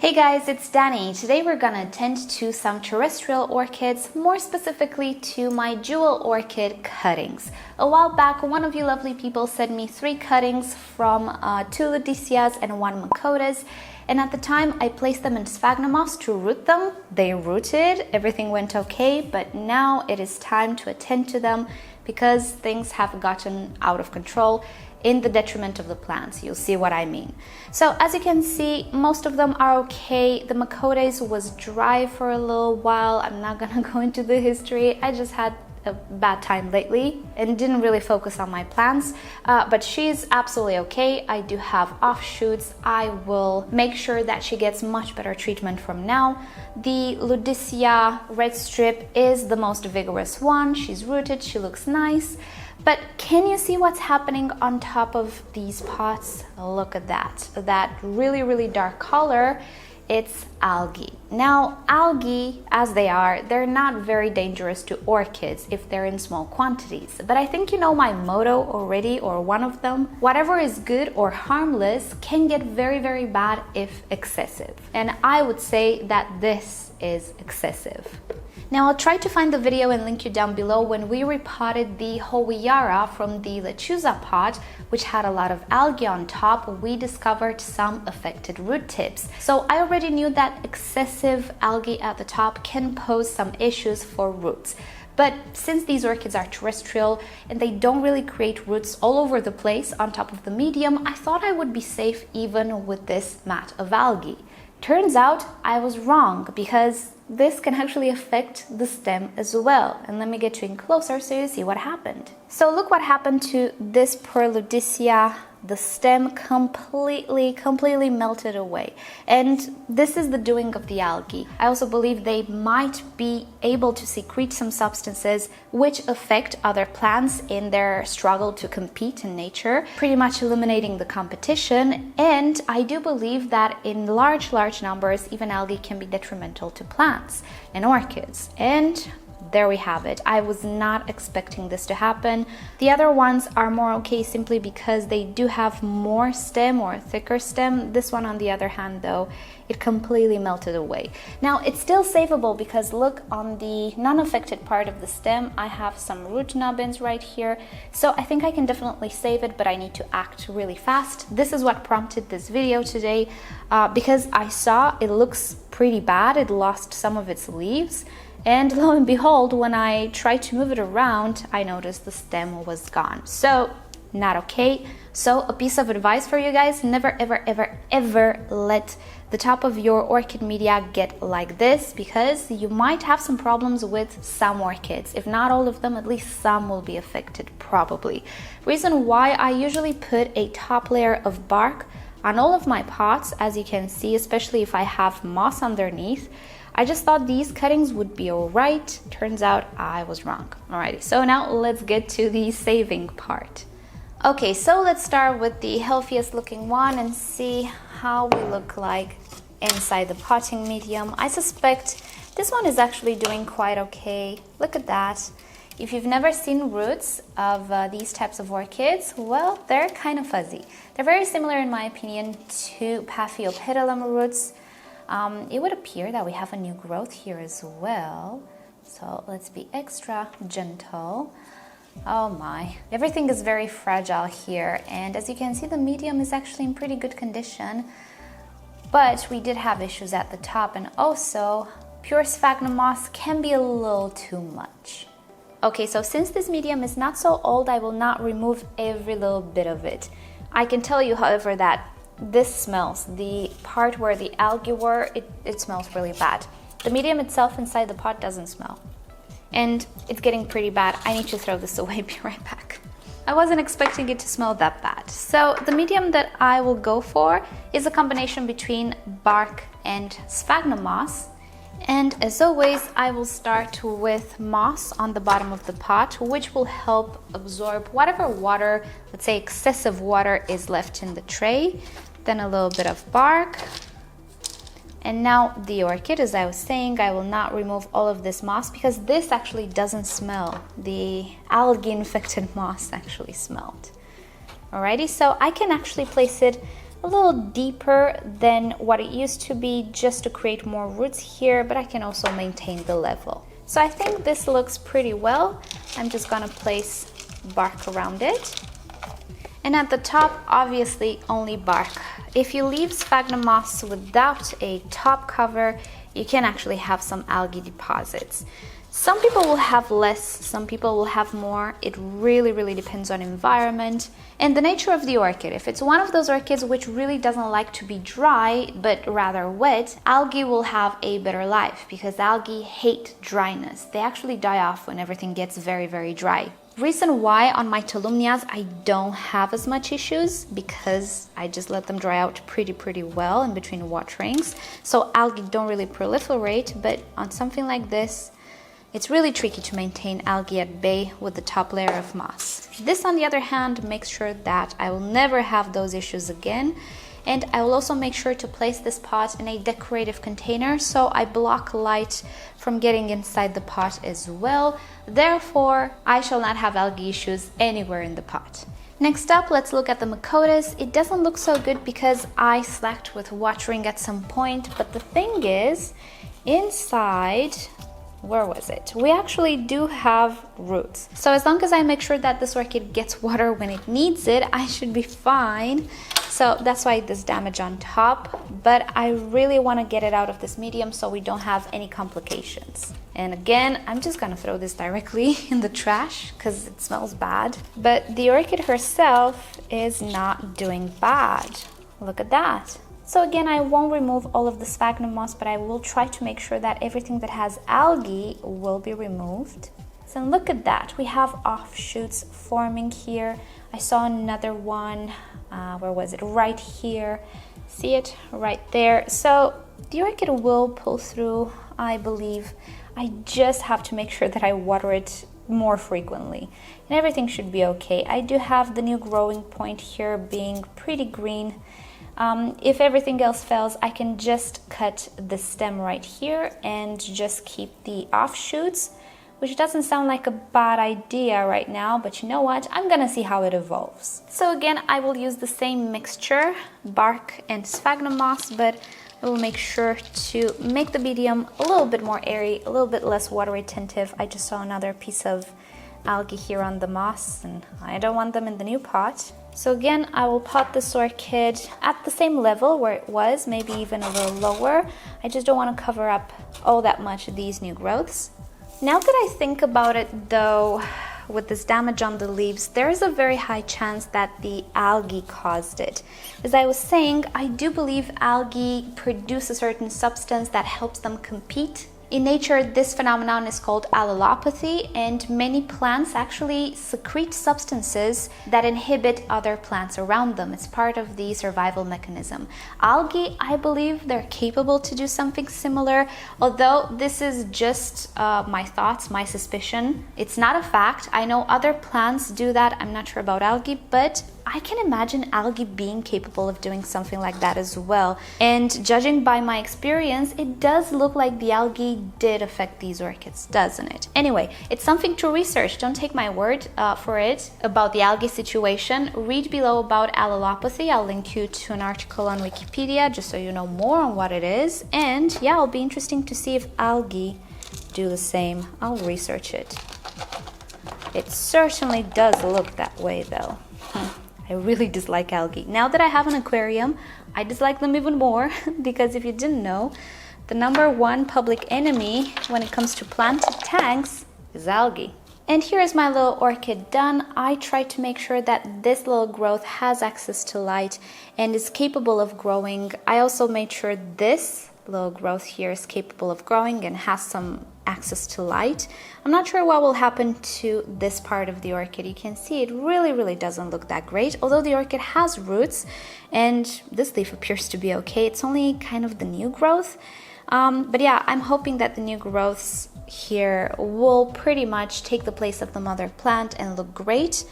Hey guys, it's Danny. Today we're gonna attend to some terrestrial orchids, more specifically to my jewel orchid cuttings. A while back, one of you lovely people sent me 3 cuttings from 2 Nicosias and 1 Macotas, and at the time I placed them in sphagnum moss to root them. They rooted, everything went okay, but now it is time to attend to them because things have gotten out of control in the detriment of the plants. You'll see what I mean. So as you can see, most of them are okay. The Macotas was dry for a little while. I'm not gonna go into the history. I just had a bad time lately and didn't really focus on my plants, but she's absolutely okay. I do have offshoots. I will make sure that she gets much better treatment from now. The Nicosia red strip is the most vigorous one. She's rooted, she looks nice. But can you see what's happening on top of these pots? Look at that. That really dark color, it's algae. Now, algae, as they are, they're not very dangerous to orchids if they're in small quantities. But I think you know my motto already, or one of them. Whatever is good or harmless can get very bad if excessive. And I would say that this is excessive. Now I'll try to find the video and link you down below when we repotted the Hawaiiara from the lechuza pot, which had a lot of algae on top. We discovered some affected root tips. So I already knew that excessive algae at the top can pose some issues for roots. But since these orchids are terrestrial and they don't really create roots all over the place on top of the medium, I thought I would be safe even with this mat of algae. Turns out I was wrong, because this can actually affect the stem as well. And let me get you in closer so you see what happened. So look what happened to this poor Nicosia. The stem completely melted away. And this is the doing of the algae. I also believe they might be able to secrete some substances which affect other plants in their struggle to compete in nature, pretty much eliminating the competition. And I do believe that in large numbers, even algae can be detrimental to plants and orchids. And there we have it. I was not expecting this to happen. The other ones are more okay simply because they do have more stem or thicker stem. This one, on the other hand, though, it completely melted away. Now it's still savable because look, on the non-affected part of the stem, I have some root nubbins right here. So I think I can definitely save it, but I need to act really fast. This is what prompted this video today, because I saw it looks pretty bad. It lost some of its leaves. And lo and behold, when I tried to move it around, I noticed the stem was gone. So, not okay. So, a piece of advice for you guys: never ever let the top of your orchid media get like this, because you might have some problems with some orchids. If not all of them, at least some will be affected, probably. Reason why I usually put a top layer of bark on all of my pots, as you can see, especially if I have moss underneath. I just thought these cuttings would be all right. Turns out I was wrong. Alrighty, so now let's get to the saving part. Okay, so let's start with the healthiest looking one and see how we look like inside the potting medium. I suspect this one is actually doing quite okay. Look at that. If you've never seen roots of these types of orchids, well, they're kind of fuzzy. They're very similar, in my opinion, to Paphiopedilum roots. It would appear that we have a new growth here as well. So let's be extra gentle. Oh my, everything is very fragile here. And as you can see, the medium is actually in pretty good condition. But we did have issues at the top, and also pure sphagnum moss can be a little too much. Okay, so since this medium is not so old, I will not remove every little bit of it. I can tell you, however, that this smells. The part where the algae were, it smells really bad. The medium itself inside the pot doesn't smell. And it's getting pretty bad. I need to throw this away, be right back. I wasn't expecting it to smell that bad. So the medium that I will go for is a combination between bark and sphagnum moss. And as always, I will start with moss on the bottom of the pot, which will help absorb whatever water, let's say excessive water, is left in the tray. Then a little bit of bark. And now the orchid, as I was saying, I will not remove all of this moss because this actually doesn't smell. The algae infected moss actually smelled. Alrighty, so I can actually place it a little deeper than what it used to be just to create more roots here, but I can also maintain the level. So I think this looks pretty well. I'm just gonna place bark around it. And at the top, obviously only bark. If you leave sphagnum moss without a top cover, you can actually have some algae deposits. Some people will have less, some people will have more. It really depends on environment and the nature of the orchid. If it's one of those orchids which really doesn't like to be dry, but rather wet, algae will have a better life because algae hate dryness. They actually die off when everything gets very dry. Reason why on my Tolumnias I don't have as much issues because I just let them dry out pretty well in between waterings. So algae don't really proliferate, but on something like this, it's really tricky to maintain algae at bay with the top layer of moss. This, on the other hand, makes sure that I will never have those issues again. And I will also make sure to place this pot in a decorative container so I block light from getting inside the pot as well. Therefore, I shall not have algae issues anywhere in the pot. Next up, let's look at the Micotis. It doesn't look so good because I slacked with watering at some point, but the thing is, inside, where was it? We actually do have roots. So as long as I make sure that this orchid gets water when it needs it, I should be fine. So that's why this damage on top, but I really want to get it out of this medium so we don't have any complications. And again, I'm just gonna throw this directly in the trash because it smells bad. But the orchid herself is not doing bad. Look at that. So again, I won't remove all of the sphagnum moss, but I will try to make sure that everything that has algae will be removed. So look at that, we have offshoots forming here. I saw another one, where was it? Right here. See it? Right there. So the orchid will pull through, I believe. I just have to make sure that I water it more frequently and everything should be okay. I do have the new growing point here being pretty green. If everything else fails, I can just cut the stem right here and just keep the offshoots, which doesn't sound like a bad idea right now, but you know what? I'm gonna see how it evolves. So again, I will use the same mixture, bark and sphagnum moss, but I will make sure to make the medium a little bit more airy, a little bit less water retentive. I just saw another piece of algae here on the moss and I don't want them in the new pot. So again, I will pot this orchid at the same level where it was, maybe even a little lower. I just don't want to cover up all that much of these new growths. Now that I think about it though, with this damage on the leaves, there is a very high chance that the algae caused it. As I was saying, I do believe algae produce a certain substance that helps them compete. In nature, this phenomenon is called allelopathy, and many plants actually secrete substances that inhibit other plants around them. It's part of the survival mechanism. Algae, I believe they're capable to do something similar, although this is just my thoughts, my suspicion. It's not a fact. I know other plants do that. I'm not sure about algae, but I can imagine algae being capable of doing something like that as well. And judging by my experience, it does look like the algae did affect these orchids, doesn't it? Anyway, it's something to research. Don't take my word for it about the algae situation. Read below about allelopathy. I'll link you to an article on Wikipedia just so you know more on what it is. And yeah, it'll be interesting to see if algae do the same. I'll research it. It certainly does look that way though. I really dislike algae. Now that I have an aquarium, I dislike them even more because if you didn't know, the #1 public enemy when it comes to planted tanks is algae. And here's my little orchid done. I tried to make sure that this little growth has access to light and is capable of growing. I also made sure this little growth here is capable of growing and has some access to light. I'm not sure what will happen to this part of the orchid. You can see it really doesn't look that great, although the orchid has roots and this leaf appears to be okay. It's only kind of the new growth. But yeah, I'm hoping that the new growths here will pretty much take the place of the mother plant and look great.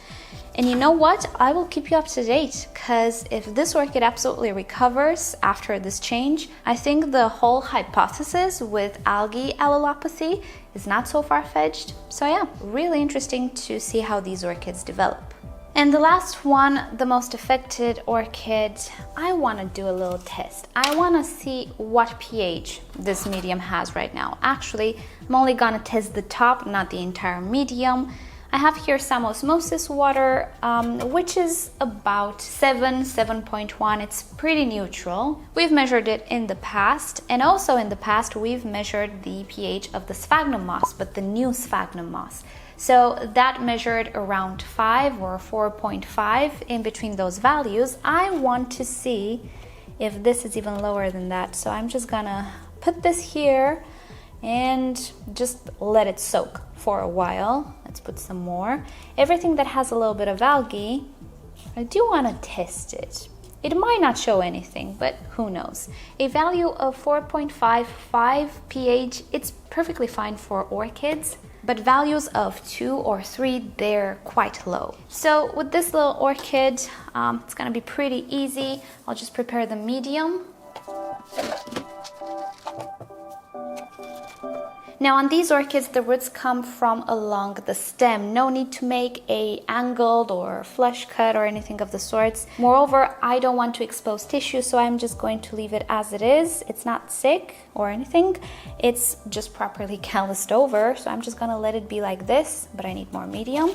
And you know what? I will keep you up to date because if this orchid absolutely recovers after this change, I think the whole hypothesis with algae allelopathy is not so far-fetched. So yeah, really interesting to see how these orchids develop. And the last one, the most affected orchid, I want to do a little test. I want to see what pH this medium has right now. Actually, I'm only going to test the top, not the entire medium. I have here some osmosis water, which is about 7.1. It's pretty neutral. We've measured it in the past, and also in the past we've measured the pH of the sphagnum moss, but the new sphagnum moss. So that measured around 5 or 4.5. In between those values, I want to see if this is even lower than that. So I'm just gonna put this here and just let it soak for a while. Let's put some more. Everything that has a little bit of algae, I do want to test it. It might not show anything, but who knows. A value of 4.55 pH, it's perfectly fine for orchids, but values of 2 or 3, they're quite low. So with this little orchid, it's gonna be pretty easy. I'll just prepare the medium. Now on these orchids, the roots come from along the stem. No need to make a angled or flush cut or anything of the sorts. Moreover, I don't want to expose tissue, so I'm just going to leave it as it is. It's not sick or anything. It's just properly calloused over, so I'm just gonna let it be like this, but I need more medium.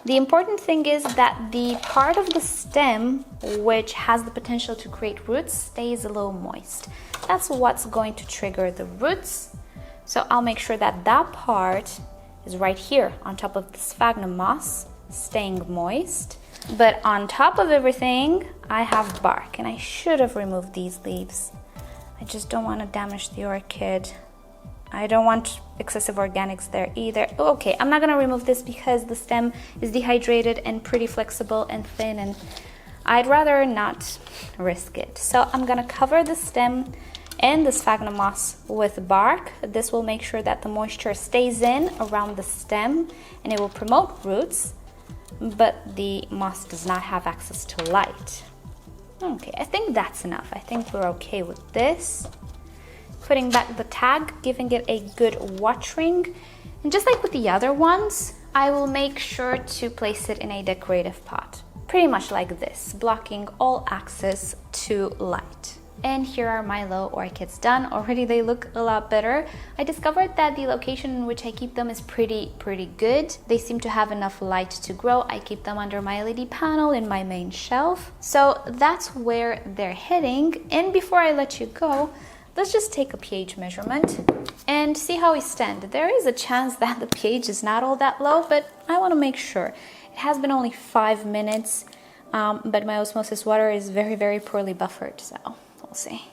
The important thing is that the part of the stem which has the potential to create roots stays a little moist. That's what's going to trigger the roots. So I'll make sure that that part is right here on top of the sphagnum moss, staying moist. But on top of everything, I have bark, and I should have removed these leaves. I just don't want to damage the orchid. I don't want excessive organics there either. Okay, I'm not gonna remove this because the stem is dehydrated and pretty flexible and thin, and I'd rather not risk it. So I'm gonna cover the stem and the sphagnum moss with bark. This will make sure that the moisture stays in around the stem and it will promote roots, but the moss does not have access to light. Okay, I think that's enough. I think we're okay with this. Putting back the tag, giving it a good watering. And just like with the other ones, I will make sure to place it in a decorative pot. Pretty much like this, blocking all access to light. And here are my little orchids done. Already they look a lot better. I discovered that the location in which I keep them is pretty good. They seem to have enough light to grow. I keep them under my LED panel in my main shelf. So that's where they're heading. And before I let you go, let's just take a pH measurement and see how we stand. There is a chance that the pH is not all that low, but I want to make sure. It has been only 5 minutes, but my osmosis water is very poorly buffered, so we'll see.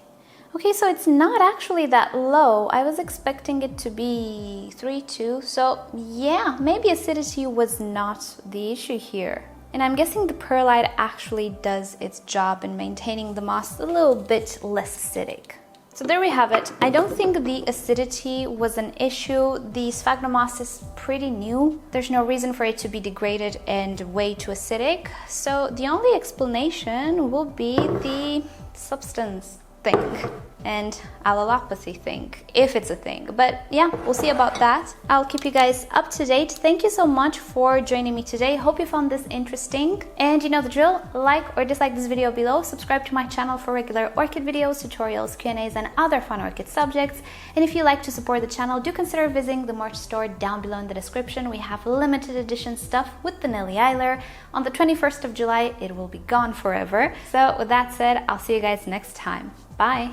Okay, so it's not actually that low. I was expecting it to be 3.2, so yeah, maybe acidity was not the issue here. And I'm guessing the perlite actually does its job in maintaining the moss a little bit less acidic. So there we have it. I don't think the acidity was an issue. The sphagnum moss is pretty new. There's no reason for it to be degraded and way too acidic. So the only explanation will be the substance thing and allelopathy thing, if it's a thing. But yeah, we'll see about that. I'll keep you guys up to date. Thank you so much for joining me today. Hope you found this interesting. And you know the drill, like or dislike this video below, subscribe to my channel for regular orchid videos, tutorials, Q&As, and other fun orchid subjects. And if you like to support the channel, do consider visiting the merch store down below in the description. We have limited edition stuff with the Nelly Eiler. On the 21st of July, it will be gone forever. So with that said, I'll see you guys next time. Bye!